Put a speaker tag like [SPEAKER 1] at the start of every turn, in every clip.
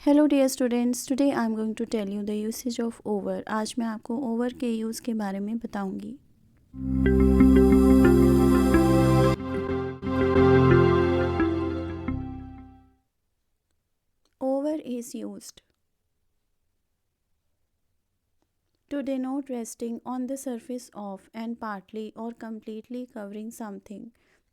[SPEAKER 1] Hello dear students, today I am going to tell you the usage of over. आज मैं आपको over के use के बारे में बताऊंगी। Over is used to denote resting on the surface of and partly or completely covering something।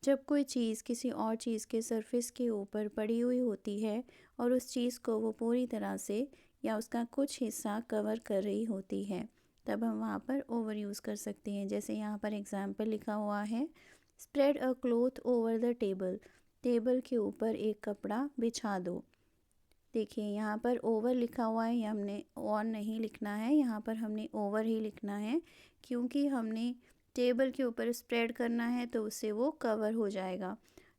[SPEAKER 1] जब कोई चीज़ किसी और चीज़ के सरफेस के ऊपर पड़ी हुई होती है और उस चीज़ को वो पूरी तरह से या उसका कुछ हिस्सा कवर कर रही होती है, तब हम वहाँ पर ओवर यूज़ कर सकते हैं। जैसे यहाँ पर एग्जाम्पल लिखा हुआ है, spread a cloth over the table. Table के ऊपर एक कपड़ा बिछा दो। देखिए यहाँ पर ओवर लिखा हुआ है, ये हमने और नहीं लिखना है, यहाँ पर हमने ओवर ही लिखना है क्योंकि हमने टेबल के ऊपर स्प्रेड करना है तो उससे वो कवर हो जाएगा।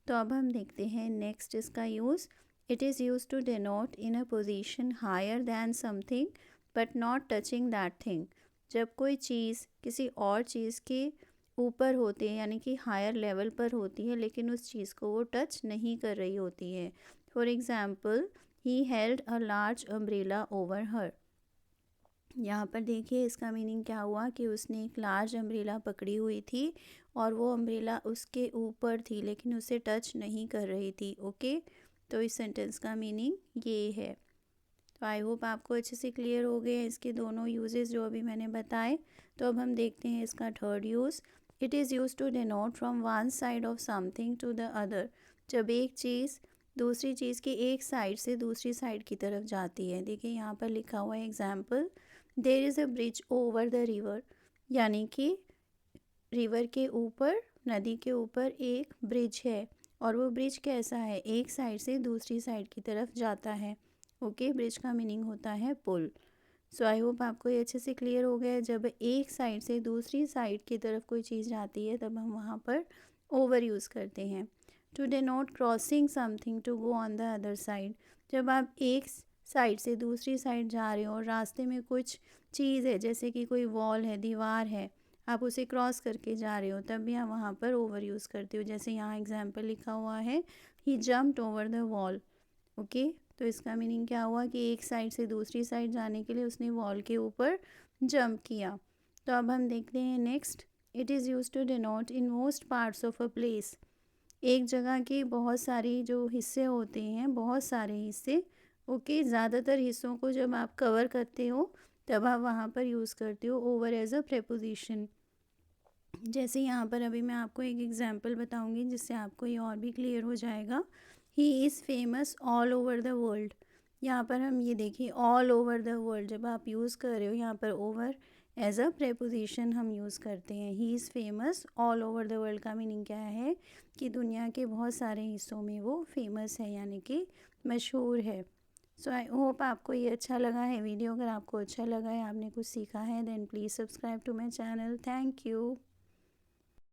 [SPEAKER 1] तो अब हम देखते हैं नेक्स्ट इसका use. It is use to denote in a position higher than something but not touching that thing. जब कोई चीज़ किसी और चीज़ के ऊपर होती है यानी कि हायर लेवल पर होती है लेकिन उस चीज़ को वो टच नहीं कर रही होती है। For example, he held a large umbrella over हर। यहाँ पर देखिए इसका मीनिंग क्या हुआ कि उसने एक लार्ज अम्ब्रेला पकड़ी हुई थी और वो अम्ब्रेला उसके ऊपर थी लेकिन उसे टच नहीं कर रही थी। ओके, तो इस सेंटेंस का मीनिंग ये है। तो आई होप आपको अच्छे से क्लियर हो गए हैं इसके दोनों यूजेस जो अभी मैंने बताए। तो अब हम देखते हैं इसका third use. It is use to denote from one side of something to the other. जब एक चीज़ दूसरी चीज़ की एक साइड से दूसरी साइड की तरफ जाती है। देखिए यहाँ पर लिखा हुआ है example, there is a bridge over the river. यानी कि रिवर के ऊपर, नदी के ऊपर एक ब्रिज है और वो ब्रिज कैसा है, एक साइड से दूसरी साइड की तरफ जाता है। ओके, ब्रिज का मीनिंग होता है पुल। सो आई होप आपको ये अच्छे से क्लियर हो गया है। जब एक साइड से दूसरी साइड की तरफ कोई चीज़ जाती है तब हम वहाँ पर ओवर यूज़ करते हैं। To denote crossing something to go on the other side. जब आप एक साइड से दूसरी साइड जा रहे हो और रास्ते में कुछ चीज़ है जैसे कि कोई वॉल है, दीवार है, आप उसे क्रॉस करके जा रहे हो तब भी आप वहाँ पर ओवर यूज़ करते हो। जैसे यहाँ एग्जाम्पल लिखा हुआ है, he jumped over the wall. Okay, तो इसका मीनिंग क्या हुआ कि एक साइड से दूसरी साइड जाने के लिए उसने वॉल के ऊपर जंप किया। तो अब हम देखते हैं next. It is use to denote in most parts of a place. एक जगह के बहुत सारी जो हिस्से होते हैं, बहुत सारे हिस्से, ओके, ज़्यादातर हिस्सों को जब आप कवर करते हो तब आप वहाँ पर यूज़ करते हो ओवर एज अ प्रेपोजिशन। जैसे यहाँ पर अभी मैं आपको एक एग्जांपल बताऊंगी जिससे आपको ये और भी क्लियर हो जाएगा। He is famous all over the world. यहाँ पर हम ये देखिए ऑल ओवर द वर्ल्ड जब आप यूज़ कर रहे हो यहाँ पर ओवर एज अ प्रेपोजिशन हम यूज़ करते हैं। He is famous all over the world का मीनिंग क्या है कि दुनिया के बहुत सारे हिस्सों में वो फेमस है यानी कि मशहूर है। सो आई होप आपको ये अच्छा लगा है वीडियो। अगर आपको अच्छा लगा है, आपने कुछ सीखा है, then please subscribe to my channel. Thank you.